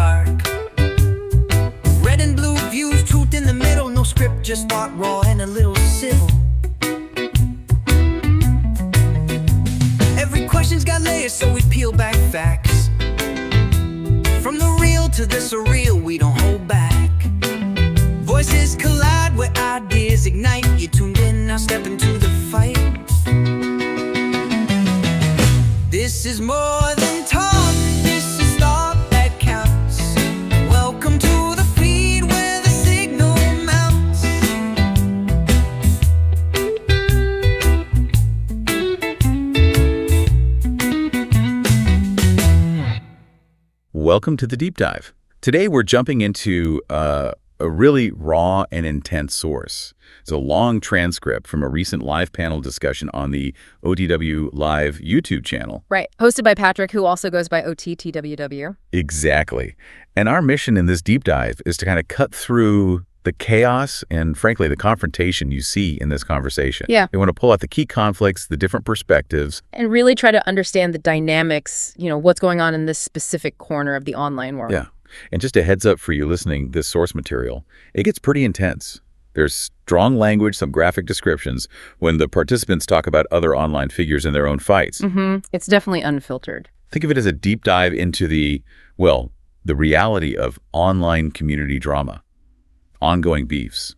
dark. Red and blue views, truth in the middle. No script, just thought raw and a little civil. Every question's got layers, so we peel back facts. From the real to the surreal, we don't hold back. Voices collide where ideas ignite. You tuned in, now step into the fight. This is more than talk, this is thought that counts. Welcome to the feed where the signal mounts. Welcome to the Deep Dive. Today we're jumping into a really raw and intense source. It's a long transcript from a recent live panel discussion on the OTW Live YouTube channel. Right. Hosted by Patrick, who also goes by OTTWW. Exactly. And our mission in this deep dive is to kind of cut through the chaos and, frankly, the confrontation you see in this conversation. Yeah. They want to pull out the key conflicts, the different perspectives. And really try to understand the dynamics, what's going on in this specific corner of the online world. Yeah. And just a heads up for you listening, this source material, it gets pretty intense. There's strong language, some graphic descriptions when the participants talk about other online figures in their own fights. It's definitely unfiltered. Think of it as a deep dive into the reality of online community drama, ongoing beefs.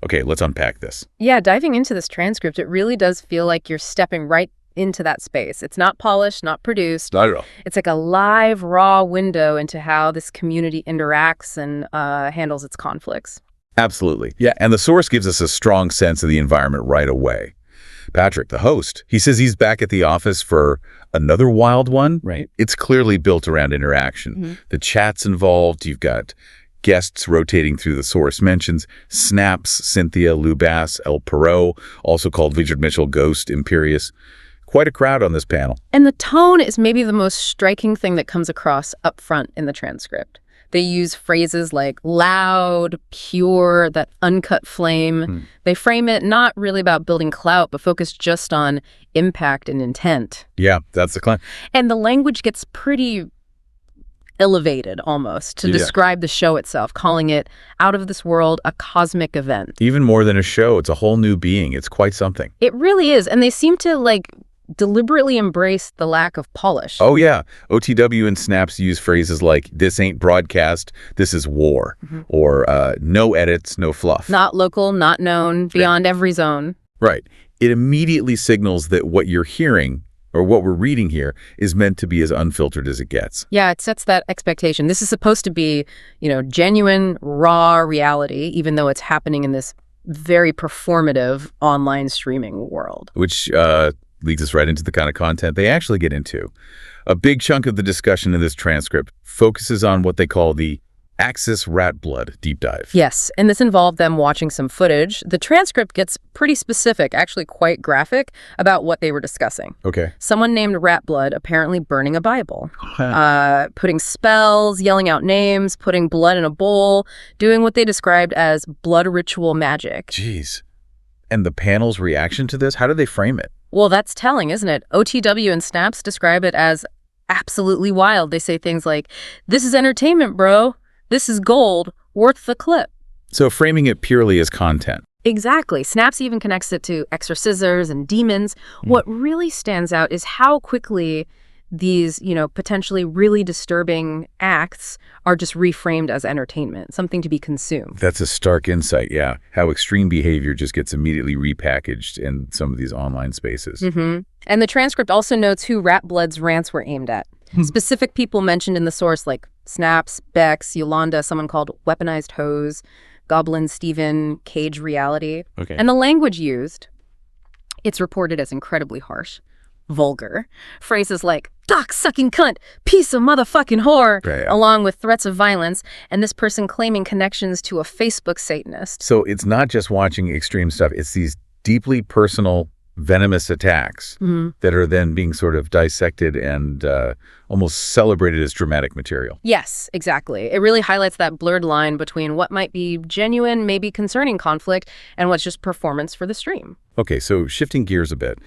Okay, let's unpack this. Yeah, diving into this transcript, it really does feel like you're stepping right into that space. It's not polished, not produced. Not at all. It's like a live, raw window into how this community interacts and handles its conflicts. Absolutely. Yeah, and the source gives us a strong sense of the environment right away. Patrick, the host, he says he's back at the office for another wild one. Right. It's clearly built around interaction. The chat's involved. You've got guests rotating through the source mentions. Snaps, Cynthia, Lou Bass, El Perot, also called Richard Mitchell, Ghost, Imperious. Quite a crowd on this panel. And the tone is maybe the most striking thing that comes across up front in the transcript. They use phrases like loud, pure, that uncut flame. They frame it not really about building clout, but focus just on impact and intent. Yeah, that's the claim. And the language gets pretty elevated almost to describe the show itself, calling it out of this world, a cosmic event. Even more than a show, it's a whole new being. It's quite something. It really is. And they seem to deliberately embrace the lack of polish. Oh, yeah. OTW and Snaps use phrases like, this ain't broadcast, this is war, or no edits, no fluff. Not local, not known, beyond every zone. Right. It immediately signals that what you're hearing, or what we're reading here, is meant to be as unfiltered as it gets. Yeah, it sets that expectation. This is supposed to be, genuine, raw reality, even though it's happening in this very performative online streaming world. Which leads us right into the kind of content they actually get into. A big chunk of the discussion in this transcript focuses on what they call the Axis Rat Blood deep dive. Yes, and this involved them watching some footage. The transcript gets pretty specific, actually quite graphic, about what they were discussing. Okay. Someone named Rat Blood apparently burning a Bible, putting spells, yelling out names, putting blood in a bowl, doing what they described as blood ritual magic. Jeez. And the panel's reaction to this, how do they frame it? Well, that's telling, isn't it? OTW and Snaps describe it as absolutely wild. They say things like, this is entertainment, bro. This is gold, worth the clip. So framing it purely as content. Exactly. Snaps even connects it to exorcisers and demons. What really stands out is how quickly these, potentially really disturbing acts are just reframed as entertainment, something to be consumed. That's a stark insight, yeah. How extreme behavior just gets immediately repackaged in some of these online spaces. And the transcript also notes who Rat Blood's rants were aimed at. Specific people mentioned in the source like Snaps, Bex, Yolanda, someone called Weaponized Hose, Goblin Steven, Cage Reality. Okay. And the language used, it's reported as incredibly harsh, vulgar. Phrases like, dock-sucking cunt, piece of motherfucking whore, Right. along with threats of violence, and this person claiming connections to a Facebook Satanist. So it's not just watching extreme stuff, it's these deeply personal, venomous attacks that are then being sort of dissected and almost celebrated as dramatic material. Yes, exactly. It really highlights that blurred line between what might be genuine, maybe concerning conflict, and what's just performance for the stream. Okay, so shifting gears a bit.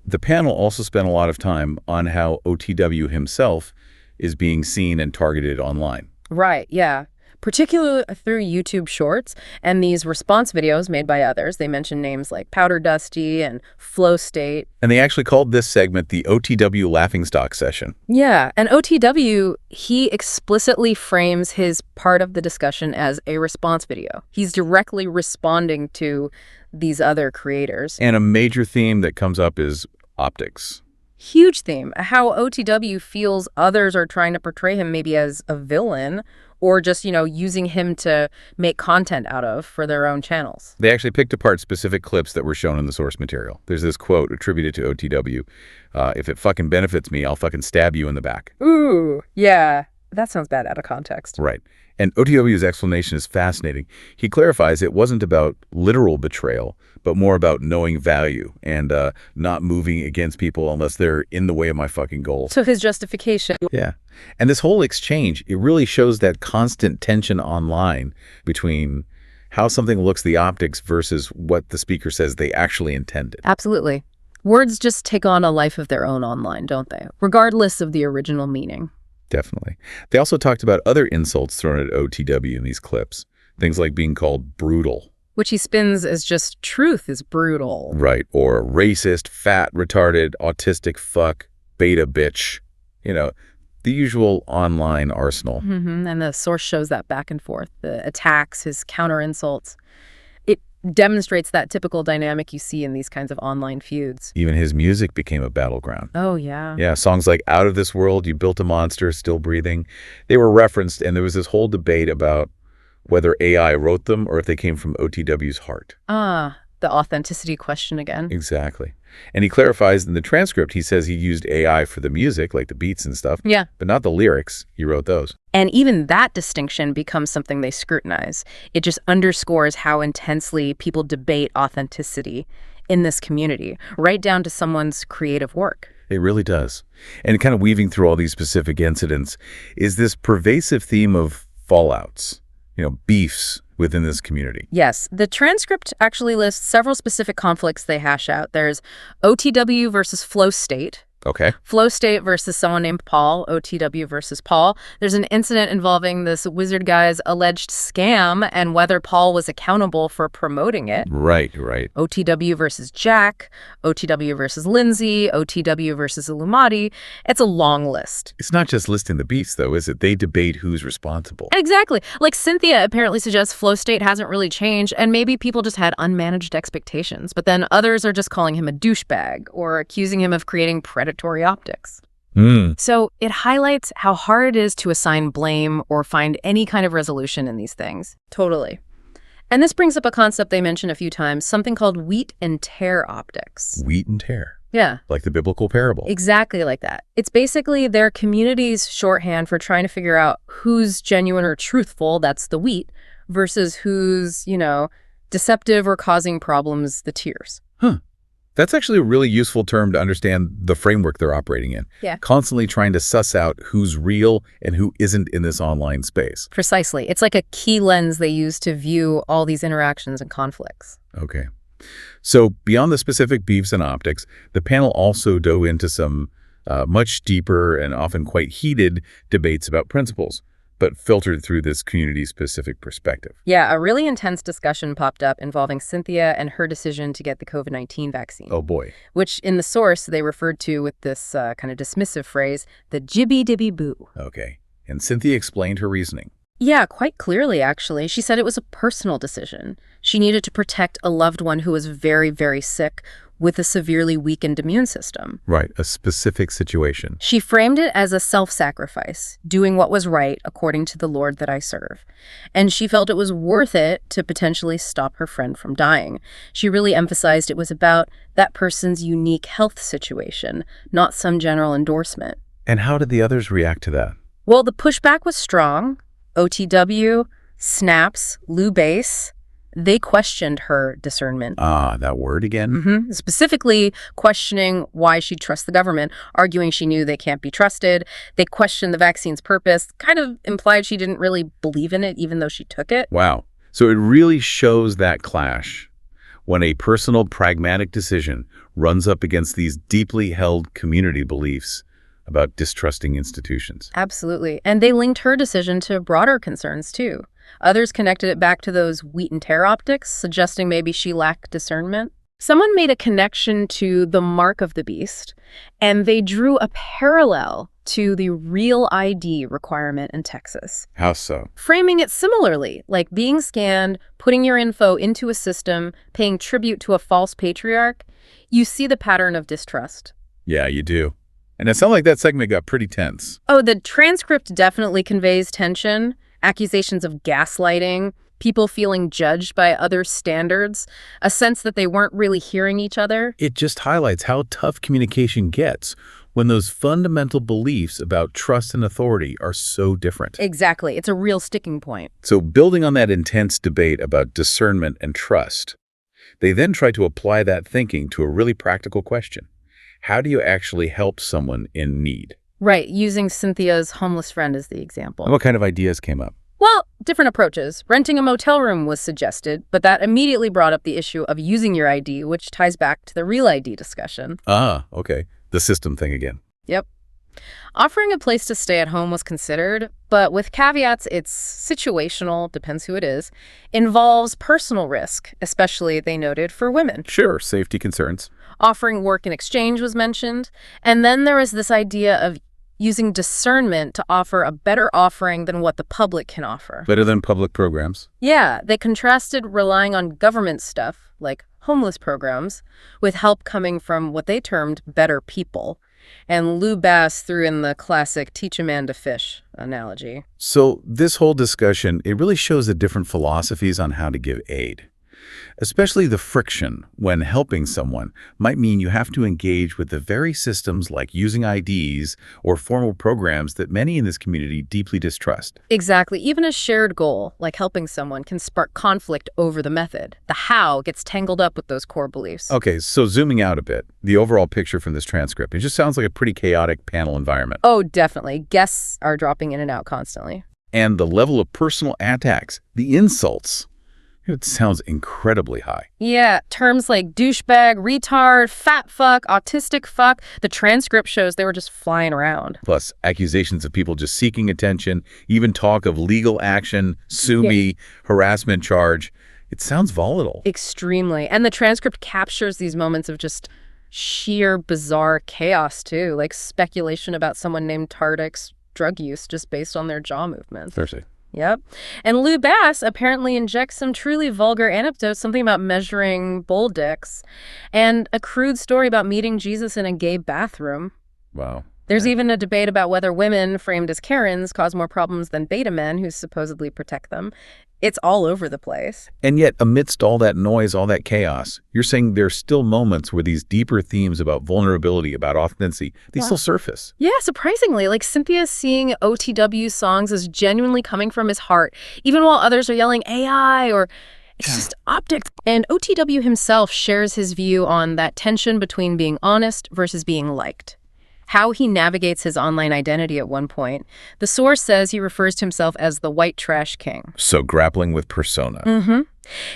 The panel also spent a lot of time on how OTW himself is being seen and targeted online. Right, yeah. Particularly through YouTube Shorts and these response videos made by others. They mention names like Powder Dusty and Flow State. And they actually called this segment the OTW Laughingstock Session. Yeah, and OTW, he explicitly frames his part of the discussion as a response video. He's directly responding to these other creators. And a major theme that comes up is optics. Huge theme, how OTW feels others are trying to portray him maybe as a villain or just, using him to make content out of for their own channels. They actually picked apart specific clips that were shown in the source material. There's this quote attributed to OTW, if it fucking benefits me, I'll fucking stab you in the back. Ooh, yeah. That sounds bad out of context. Right. And OTW's explanation is fascinating. He clarifies it wasn't about literal betrayal, but more about knowing value and not moving against people unless they're in the way of my fucking goals. So his justification. Yeah. And this whole exchange, it really shows that constant tension online between how something looks the optics versus what the speaker says they actually intended. Absolutely. Words just take on a life of their own online, don't they? Regardless of the original meaning. Definitely. They also talked about other insults thrown at OTW in these clips. Things like being called brutal. Which he spins as just truth is brutal. Right. Or racist, fat, retarded, autistic fuck, beta bitch. The usual online arsenal. And the source shows that back and forth. The attacks, his counter insults. It demonstrates that typical dynamic you see in these kinds of online feuds. Even his music became a battleground. Oh, yeah. Yeah, songs like Out of This World, You Built a Monster, Still Breathing, they were referenced, and there was this whole debate about whether AI wrote them or if they came from OTW's heart. The authenticity question again. Exactly. And he clarifies in the transcript, he says he used AI for the music, like the beats and stuff. Yeah. But not the lyrics. He wrote those. And even that distinction becomes something they scrutinize. It just underscores how intensely people debate authenticity in this community, right down to someone's creative work. It really does. And kind of weaving through all these specific incidents is this pervasive theme of fallouts, beefs within this community. Yes. The transcript actually lists several specific conflicts they hash out. There's OTW versus Flow State. Okay. Flow State versus someone named Paul, OTW versus Paul. There's an incident involving this wizard guy's alleged scam and whether Paul was accountable for promoting it. Right. OTW versus Jack, OTW versus Lindsay, OTW versus Illumati. It's a long list. It's not just listing the beefs, though, is it? They debate who's responsible. Exactly. Like Cynthia apparently suggests Flow State hasn't really changed, and maybe people just had unmanaged expectations. But then others are just calling him a douchebag or accusing him of creating predatory optics. So it highlights how hard it is to assign blame or find any kind of resolution in these things. Totally. And this brings up a concept they mention a few times, something called wheat and tare optics. Wheat and tare. Yeah. Like the biblical parable. Exactly like that. It's basically their community's shorthand for trying to figure out who's genuine or truthful, that's the wheat, versus who's, deceptive or causing problems, the tares. That's actually a really useful term to understand the framework they're operating in. Yeah. Constantly trying to suss out who's real and who isn't in this online space. Precisely. It's like a key lens they use to view all these interactions and conflicts. Okay. So beyond the specific beefs and optics, the panel also dove into some much deeper and often quite heated debates about principles, but filtered through this community-specific perspective. Yeah, a really intense discussion popped up involving Cynthia and her decision to get the COVID-19 vaccine. Oh, boy. Which, in the source, they referred to with this kind of dismissive phrase, the jibby-dibby-boo. Okay. And Cynthia explained her reasoning. Yeah, quite clearly, actually. She said it was a personal decision. She needed to protect a loved one who was very, very sick with a severely weakened immune system. Right, a specific situation. She framed it as a self-sacrifice, doing what was right according to the Lord that I serve. And she felt it was worth it to potentially stop her friend from dying. She really emphasized it was about that person's unique health situation, not some general endorsement. And how did the others react to that? Well, the pushback was strong. OTW, Snaps, Lou Base, they questioned her discernment. That word again? Specifically questioning why she'd trust the government, arguing she knew they can't be trusted. They questioned the vaccine's purpose, kind of implied she didn't really believe in it, even though she took it. Wow. So it really shows that clash when a personal, pragmatic decision runs up against these deeply held community beliefs about distrusting institutions. Absolutely. And they linked her decision to broader concerns, too. Others connected it back to those wheat and tear optics, suggesting maybe she lacked discernment. Someone made a connection to the mark of the beast, and they drew a parallel to the real ID requirement in Texas, How so? framing it similarly, like being scanned, putting your info into a system, paying tribute to a false patriarch. You see the pattern of distrust. Yeah, you do. And it sounded like that segment got pretty tense. Oh, the transcript definitely conveys tension, accusations of gaslighting, people feeling judged by other standards, a sense that they weren't really hearing each other. It just highlights how tough communication gets when those fundamental beliefs about trust and authority are so different. Exactly. It's a real sticking point. So building on that intense debate about discernment and trust, they then try to apply that thinking to a really practical question. How do you actually help someone in need? Right, using Cynthia's homeless friend as the example. And what kind of ideas came up? Well, different approaches. Renting a motel room was suggested, but that immediately brought up the issue of using your ID, which ties back to the real ID discussion. Ah, okay. The system thing again. Yep. Offering a place to stay at home was considered, but with caveats, it's situational, depends who it is, involves personal risk, especially, they noted, for women. Sure, safety concerns. Offering work in exchange was mentioned, and then there was this idea of using discernment to offer a better offering than what the public can offer. Better than public programs. Yeah, they contrasted relying on government stuff, like homeless programs, with help coming from what they termed better people. And Lou Bass threw in the classic teach a man to fish analogy. So this whole discussion, it really shows the different philosophies on how to give aid. Especially the friction when helping someone might mean you have to engage with the very systems like using IDs or formal programs that many in this community deeply distrust. Exactly. Even a shared goal, like helping someone, can spark conflict over the method. The how gets tangled up with those core beliefs. Okay, so zooming out a bit, the overall picture from this transcript, it just sounds like a pretty chaotic panel environment. Oh, definitely. Guests are dropping in and out constantly. And the level of personal attacks, the insults, it sounds incredibly high. Yeah, terms like douchebag, retard, fat fuck, autistic fuck. The transcript shows they were just flying around. Plus, accusations of people just seeking attention, even talk of legal action, sue me, harassment charge. It sounds volatile. Extremely. And the transcript captures these moments of just sheer bizarre chaos, too, like speculation about someone named Tardic's drug use just based on their jaw movements. Thursday. Yep. And Lou Bass apparently injects some truly vulgar anecdotes, something about measuring bull dicks, and a crude story about meeting Jesus in a gay bathroom. Wow. There's even a debate about whether women framed as Karens cause more problems than beta men who supposedly protect them. It's all over the place. And yet, amidst all that noise, all that chaos, you're saying there's still moments where these deeper themes about vulnerability, about authenticity, they still surface. Yeah, surprisingly, like Cynthia's seeing OTW songs as genuinely coming from his heart, even while others are yelling AI or it's just optics. And OTW himself shares his view on that tension between being honest versus being liked. How he navigates his online identity at one point. The source says he refers to himself as the white trash king. So grappling with persona. Mm-hmm.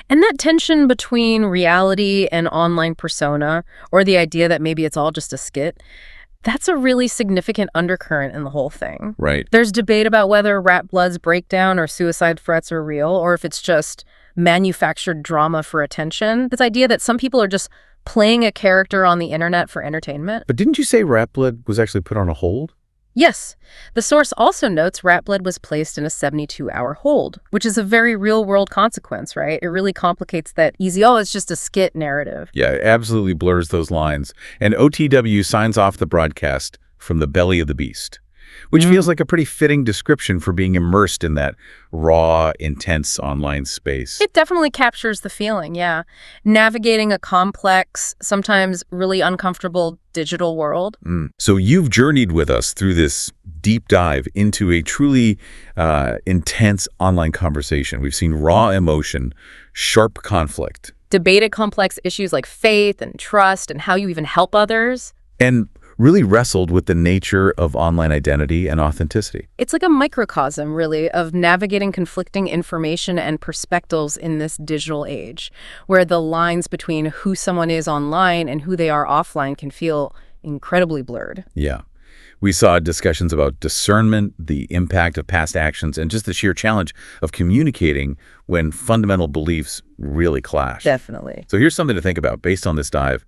And that tension between reality and online persona, or the idea that maybe it's all just a skit, that's a really significant undercurrent in the whole thing. Right. There's debate about whether Rat Blood's breakdown or suicide threats are real, or if it's just manufactured drama for attention. This idea that some people are just playing a character on the internet for entertainment. But didn't you say Rat Blood was actually put on a hold? Yes. The source also notes Rat Blood was placed in a 72-hour hold, which is a very real-world consequence, right? It really complicates that easy, oh, it's just a skit narrative. Yeah, it absolutely blurs those lines. And OTW signs off the broadcast from the belly of the beast, which feels like a pretty fitting description for being immersed in that raw, intense online space. It definitely captures the feeling, yeah. Navigating a complex, sometimes really uncomfortable digital world. So you've journeyed with us through this deep dive into a truly intense online conversation. We've seen raw emotion, sharp conflict. Debated complex issues like faith and trust and how you even help others. And really wrestled with the nature of online identity and authenticity. It's like a microcosm, really, of navigating conflicting information and perspectives in this digital age, where the lines between who someone is online and who they are offline can feel incredibly blurred. Yeah. We saw discussions about discernment, the impact of past actions, and just the sheer challenge of communicating when fundamental beliefs really clash. Definitely. So here's something to think about based on this dive.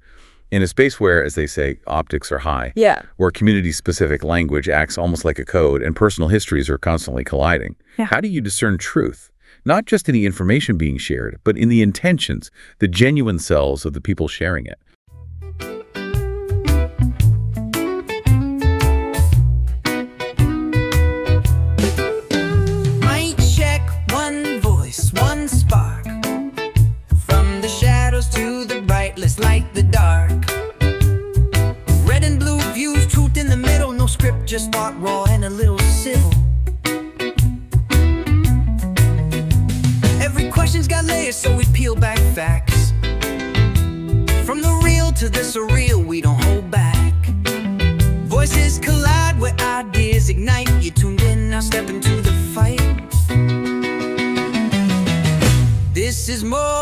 In a space where, as they say, optics are high, where community-specific language acts almost like a code and personal histories are constantly colliding, how do you discern truth? Not just in the information being shared, but in the intentions, the genuine selves of the people sharing it. Mic check, one voice, one spark. From the shadows to the bright, let's light the dark. Red and blue views, truth in the middle, no script, just thought raw and a little civil. Every question's got layers, so we peel back facts. From the real to the surreal, we don't hold back. Voices collide where ideas ignite. You tuned in, now step into the fight. This is more